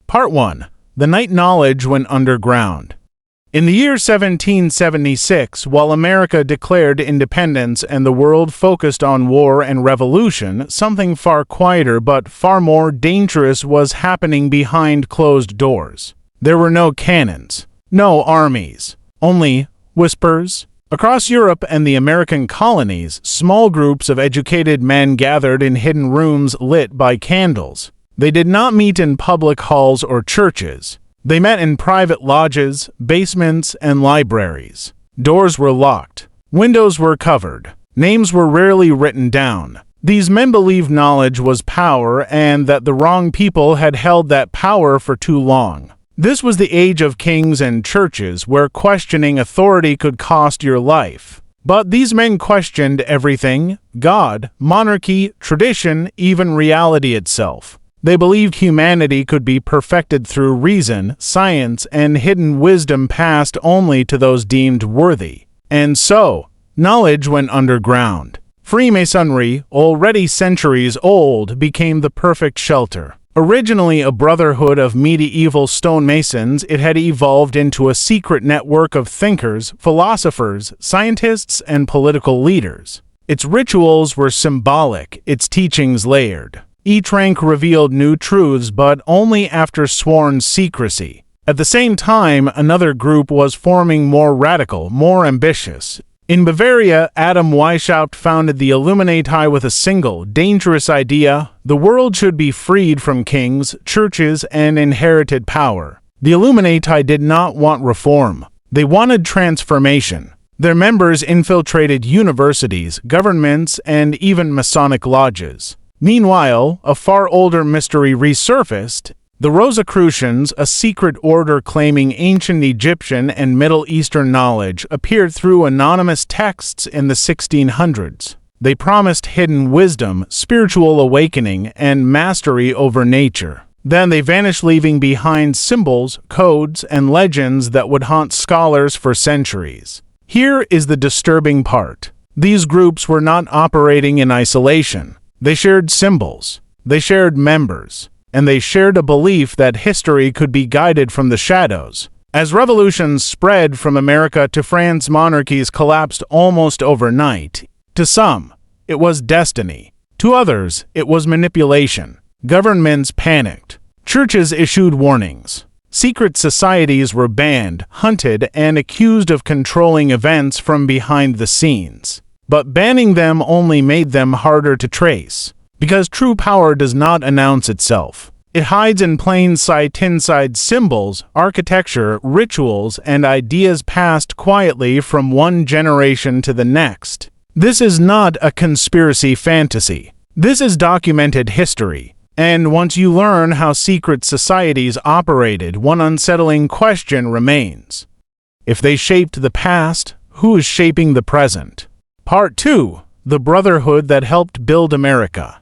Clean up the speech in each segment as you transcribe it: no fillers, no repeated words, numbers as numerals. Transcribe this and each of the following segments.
Part 1. The Night Knowledge Went Underground. In the year 1776, while America declared independence and the world focused on war and revolution, something far quieter but far more dangerous was happening behind closed doors. There were no cannons, no armies, only whispers. Across Europe and the American colonies, small groups of educated men gathered in hidden rooms lit by candles. They did not meet in public halls or churches. They met in private lodges, basements, and libraries. Doors were locked. Windows were covered. Names were rarely written down. These men believed knowledge was power and that the wrong people had held that power for too long. This was the age of kings and churches where questioning authority could cost your life. But these men questioned everything: God, monarchy, tradition, even reality itself. They believed humanity could be perfected through reason, science, and hidden wisdom passed only to those deemed worthy. And so, knowledge went underground. Freemasonry, already centuries old, became the perfect shelter. Originally a brotherhood of medieval stonemasons, it had evolved into a secret network of thinkers, philosophers, scientists, and political leaders. Its rituals were symbolic, its teachings layered. Each rank revealed new truths, but only after sworn secrecy. At the same time, another group was forming, more radical, more ambitious. In Bavaria, Adam Weishaupt founded the Illuminati with a single, dangerous idea: the world should be freed from kings, churches, and inherited power. The Illuminati did not want reform. They wanted transformation. Their members infiltrated universities, governments, and even Masonic lodges. Meanwhile, a far older mystery resurfaced. The Rosicrucians, a secret order claiming ancient Egyptian and Middle Eastern knowledge, appeared through anonymous texts in the 1600s. They promised hidden wisdom, spiritual awakening, and mastery over nature. Then they vanished, leaving behind symbols, codes, and legends that would haunt scholars for centuries. Here is the disturbing part. These groups were not operating in isolation. They shared symbols, they shared members, and they shared a belief that history could be guided from the shadows. As revolutions spread from America to France, monarchies collapsed almost overnight. To some, it was destiny. To others, it was manipulation. Governments panicked. Churches issued warnings. Secret societies were banned, hunted, and accused of controlling events from behind the scenes. But banning them only made them harder to trace, because true power does not announce itself. It hides in plain sight inside symbols, architecture, rituals, and ideas passed quietly from one generation to the next. This is not a conspiracy fantasy. This is documented history. And once you learn how secret societies operated, one unsettling question remains. If they shaped the past, who is shaping the present? Part 2. The Brotherhood that helped build America.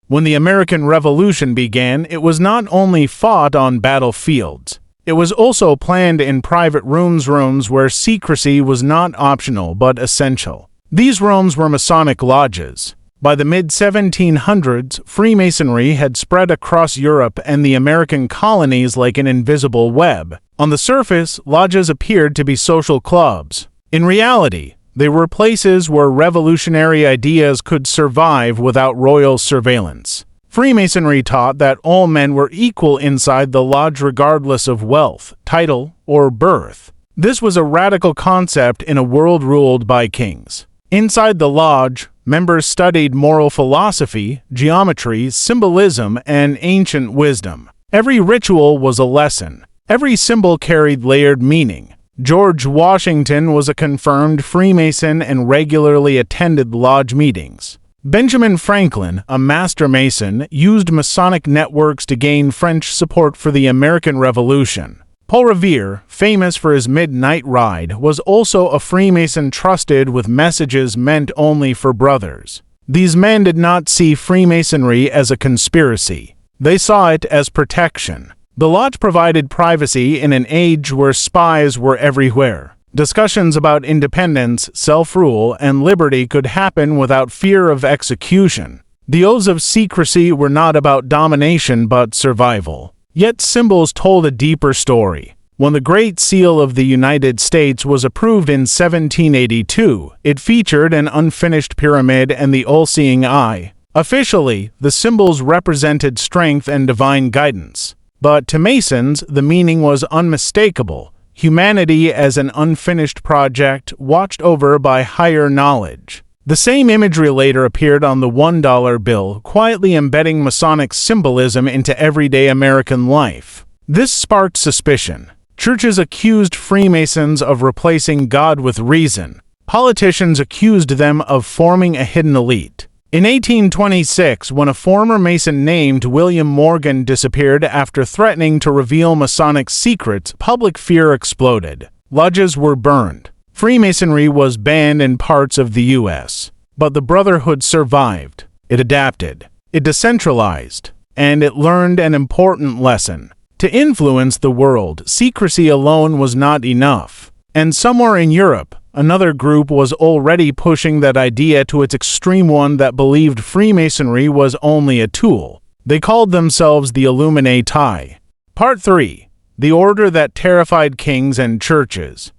When the American Revolution began, it was not only fought on battlefields. It was also planned in private rooms where secrecy was not optional but essential. These rooms were Masonic lodges. By the mid-1700s, Freemasonry had spread across Europe and the American colonies like an invisible web. On the surface, lodges appeared to be social clubs. In reality, they were places where revolutionary ideas could survive without royal surveillance. Freemasonry taught that all men were equal inside the lodge regardless of wealth, title, or birth. This was a radical concept in a world ruled by kings. Inside the lodge, members studied moral philosophy, geometry, symbolism, and ancient wisdom. Every ritual was a lesson. Every symbol carried layered meaning. George Washington was a confirmed Freemason and regularly attended lodge meetings. Benjamin Franklin, a master Mason, used Masonic networks to gain French support for the American Revolution. Paul Revere, famous for his midnight ride, was also a Freemason trusted with messages meant only for brothers. These men did not see Freemasonry as a conspiracy. They saw it as protection. The lodge provided privacy in an age where spies were everywhere. Discussions about independence, self-rule, and liberty could happen without fear of execution. The oaths of secrecy were not about domination but survival. Yet symbols told a deeper story. When the Great Seal of the United States was approved in 1782, it featured an unfinished pyramid and the all-seeing eye. Officially, the symbols represented strength and divine guidance. But to Masons, the meaning was unmistakable: humanity as an unfinished project watched over by higher knowledge. The same imagery later appeared on the $1 bill, quietly embedding Masonic symbolism into everyday American life. This sparked suspicion. Churches accused Freemasons of replacing God with reason. Politicians accused them of forming a hidden elite. In 1826, when a former Mason named William Morgan disappeared after threatening to reveal Masonic secrets, public fear exploded. Lodges were burned. Freemasonry was banned in parts of the U.S. But the Brotherhood survived. It adapted. It decentralized. And it learned an important lesson. To influence the world, secrecy alone was not enough. And somewhere in Europe, another group was already pushing that idea to its extreme, one that believed Freemasonry was only a tool. They called themselves the Illuminati. Part 3. The Order that Terrified Kings and Churches.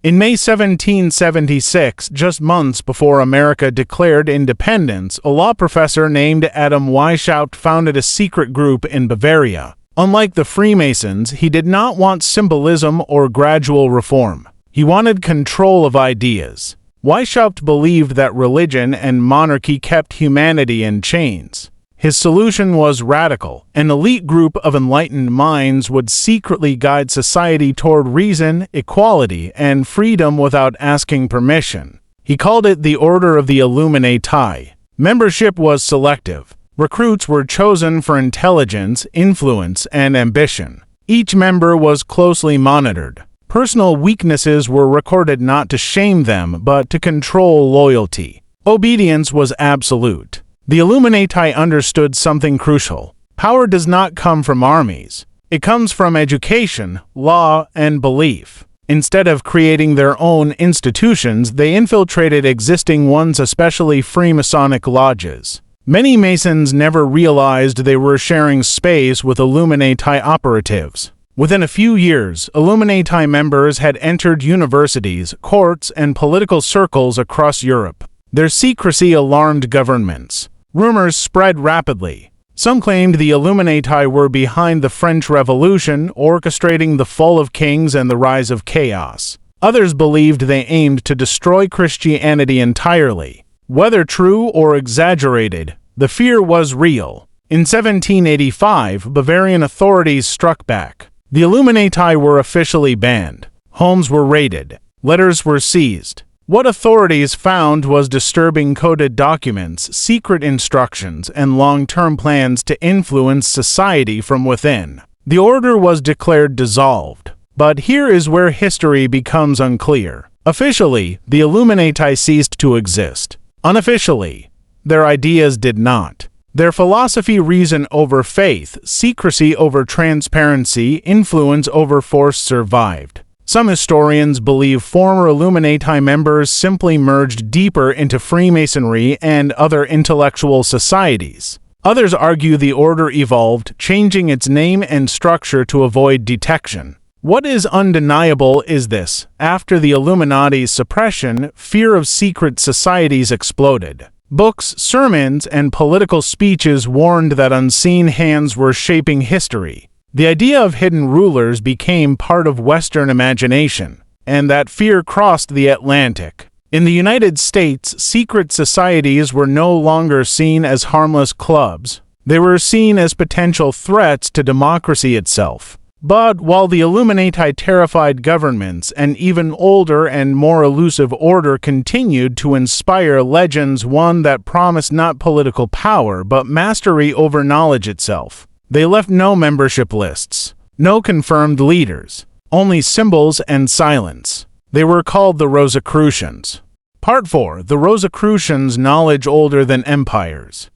In May 1776, just months before America declared independence, a law professor named Adam Weishaupt founded a secret group in Bavaria. Unlike the Freemasons, he did not want symbolism or gradual reform. He wanted control of ideas. Weishaupt believed that religion and monarchy kept humanity in chains. His solution was radical. An elite group of enlightened minds would secretly guide society toward reason, equality, and freedom without asking permission. He called it the Order of the Illuminati. Membership was selective. Recruits were chosen for intelligence, influence, and ambition. Each member was closely monitored. Personal weaknesses were recorded not to shame them, but to control loyalty. Obedience was absolute. The Illuminati understood something crucial. Power does not come from armies. It comes from education, law, and belief. Instead of creating their own institutions, they infiltrated existing ones, especially Freemasonic lodges. Many Masons never realized they were sharing space with Illuminati operatives. Within a few years, Illuminati members had entered universities, courts, and political circles across Europe. Their secrecy alarmed governments. Rumors spread rapidly. Some claimed the Illuminati were behind the French Revolution, orchestrating the fall of kings and the rise of chaos. Others believed they aimed to destroy Christianity entirely. Whether true or exaggerated, the fear was real. In 1785, Bavarian authorities struck back. The Illuminati were officially banned. Homes were raided. Letters were seized. What authorities found was disturbing coded documents, secret instructions, and long-term plans to influence society from within. The order was declared dissolved. But here is where history becomes unclear. Officially, the Illuminati ceased to exist. Unofficially, their ideas did not. Their philosophy, reason over faith, secrecy over transparency, influence over force, survived. Some historians believe former Illuminati members simply merged deeper into Freemasonry and other intellectual societies. Others argue the order evolved, changing its name and structure to avoid detection. What is undeniable is this: after the Illuminati's suppression, fear of secret societies exploded. Books, sermons, and political speeches warned that unseen hands were shaping history. The idea of hidden rulers became part of Western imagination, and that fear crossed the Atlantic. In the United States, secret societies were no longer seen as harmless clubs. They were seen as potential threats to democracy itself. But while the Illuminati terrified governments, an even older and more elusive order continued to inspire legends, one that promised not political power but mastery over knowledge itself. They left no membership lists, no confirmed leaders, only symbols and silence. They were called the Rosicrucians. Part 4. The Rosicrucians, knowledge older than empires.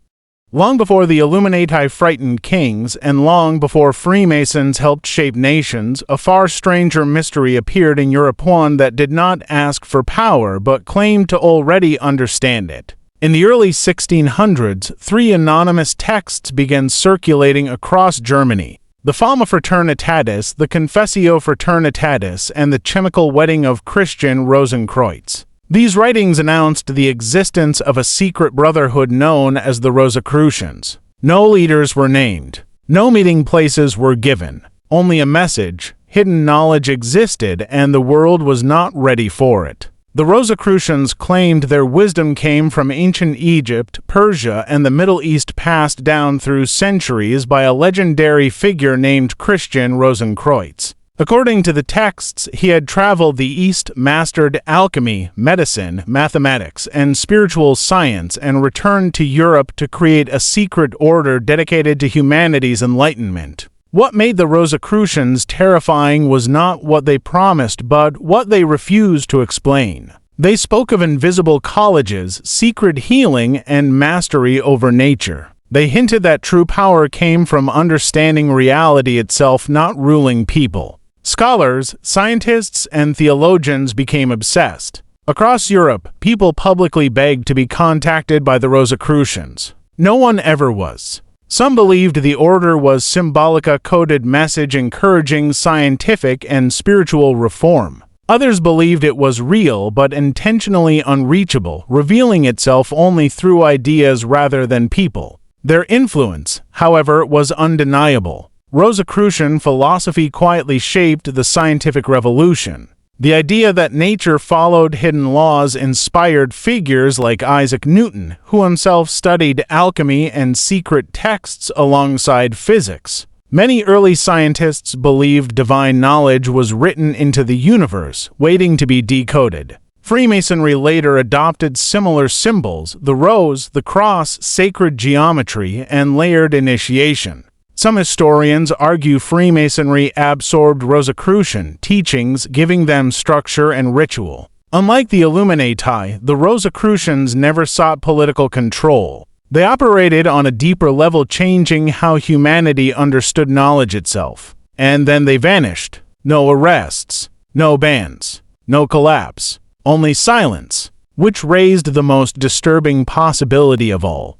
Long before the Illuminati frightened kings, and long before Freemasons helped shape nations, a far stranger mystery appeared in Europe, one that did not ask for power but claimed to already understand it. In the early 1600s, 3 anonymous texts began circulating across Germany. the Fama Fraternitatis, the Confessio Fraternitatis, and the Chemical Wedding of Christian Rosenkreuz. These writings announced the existence of a secret brotherhood known as the Rosicrucians. No leaders were named. No meeting places were given. Only a message, hidden knowledge existed, and the world was not ready for it. The Rosicrucians claimed their wisdom came from ancient Egypt, Persia, and the Middle East, passed down through centuries by a legendary figure named Christian Rosenkreuz. According to the texts, he had traveled the East, mastered alchemy, medicine, mathematics, and spiritual science, and returned to Europe to create a secret order dedicated to humanity's enlightenment. What made the Rosicrucians terrifying was not what they promised, but what they refused to explain. They spoke of invisible colleges, secret healing, and mastery over nature. They hinted that true power came from understanding reality itself, not ruling people. Scholars, scientists, and theologians became obsessed. Across Europe, people publicly begged to be contacted by the Rosicrucians. No one ever was. Some believed the order was symbolic, a coded message encouraging scientific and spiritual reform. Others believed it was real but intentionally unreachable, revealing itself only through ideas rather than people. Their influence, however, was undeniable. Rosicrucian philosophy quietly shaped the scientific revolution. The idea that nature followed hidden laws inspired figures like Isaac Newton, who himself studied alchemy and secret texts alongside physics. Many early scientists believed divine knowledge was written into the universe, waiting to be decoded. Freemasonry later adopted similar symbols: the rose, the cross, sacred geometry, and layered initiation. Some historians argue Freemasonry absorbed Rosicrucian teachings, giving them structure and ritual. Unlike the Illuminati, the Rosicrucians never sought political control. They operated on a deeper level, changing how humanity understood knowledge itself. And then they vanished. No arrests, no bans, no collapse, only silence, which raised the most disturbing possibility of all.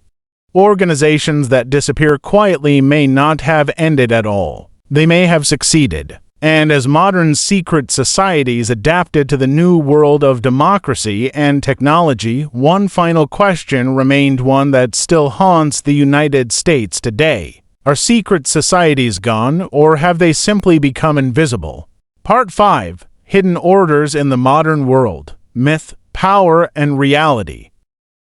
Organizations that disappear quietly may not have ended at all. They may have succeeded. And as modern secret societies adapted to the new world of democracy and technology, one final question remained, one that still haunts the United States today. Are secret societies gone, or have they simply become invisible? Part 5. Hidden Orders in the Modern World. Myth, Power, and Reality.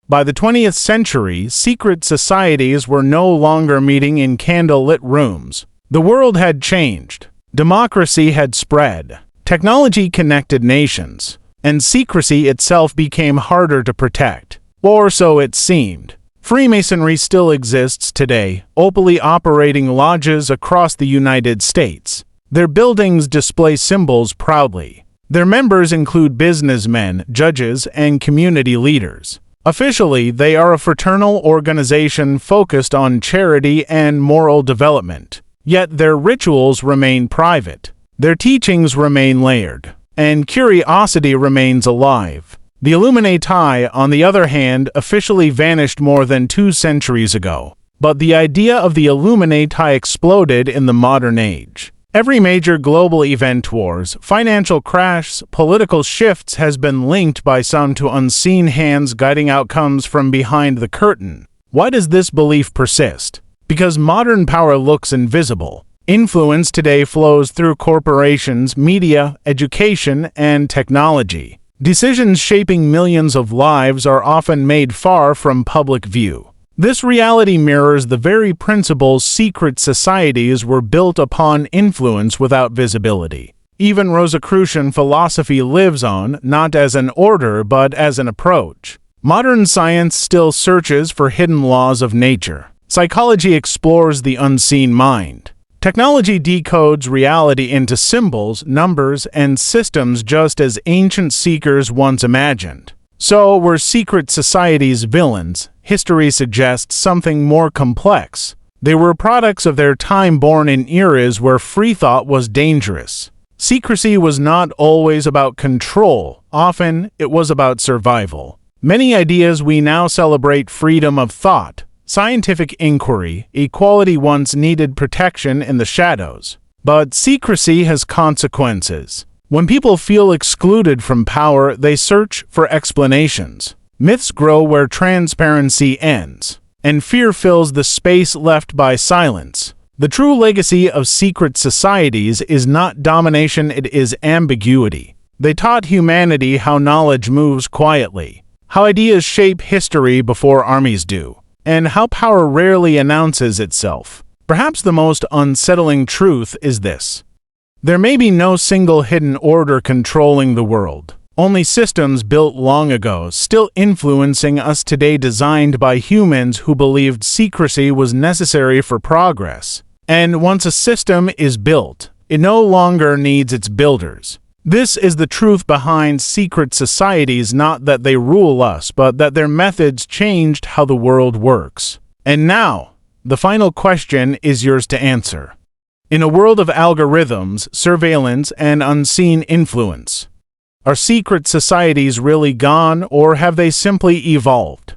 By the 20th century, secret societies were no longer meeting in candle-lit rooms. The world had changed. Democracy had spread. Technology connected nations. And secrecy itself became harder to protect. Or so it seemed. Freemasonry still exists today, openly operating lodges across the United States. Their buildings display symbols proudly. Their members include businessmen, judges, and community leaders. Officially, they are a fraternal organization focused on charity and moral development. Yet their rituals remain private. Their teachings remain layered. And curiosity remains alive. The Illuminati, on the other hand, officially vanished more than 2 centuries ago. But the idea of the Illuminati exploded in the modern age. Every major global event, wars, financial crash, political shifts, has been linked by some to unseen hands guiding outcomes from behind the curtain. Why does this belief persist? Because modern power looks invisible. Influence today flows through corporations, media, education, and technology. Decisions shaping millions of lives are often made far from public view. This reality mirrors the very principles secret societies were built upon: influence without visibility. Even Rosicrucian philosophy lives on, not as an order but as an approach. Modern science still searches for hidden laws of nature. Psychology explores the unseen mind. Technology decodes reality into symbols, numbers, and systems, just as ancient seekers once imagined. So, were secret societies villains? History suggests something more complex. They were products of their time, born in eras where free thought was dangerous. Secrecy was not always about control. Often, it was about survival. Many ideas we now celebrate: freedom of thought, scientific inquiry, equality once needed protection in the shadows. But secrecy has consequences. When people feel excluded from power, they search for explanations. Myths grow where transparency ends, and fear fills the space left by silence. The true legacy of secret societies is not domination, it is ambiguity. They taught humanity how knowledge moves quietly, how ideas shape history before armies do, and how power rarely announces itself. Perhaps the most unsettling truth is this: there may be no single hidden order controlling the world, only systems built long ago, still influencing us today, designed by humans who believed secrecy was necessary for progress. And once a system is built, it no longer needs its builders. This is the truth behind secret societies, not that they rule us, but that their methods changed how the world works. And now, the final question is yours to answer. In a world of algorithms, surveillance, and unseen influence, are secret societies really gone, or have they simply evolved?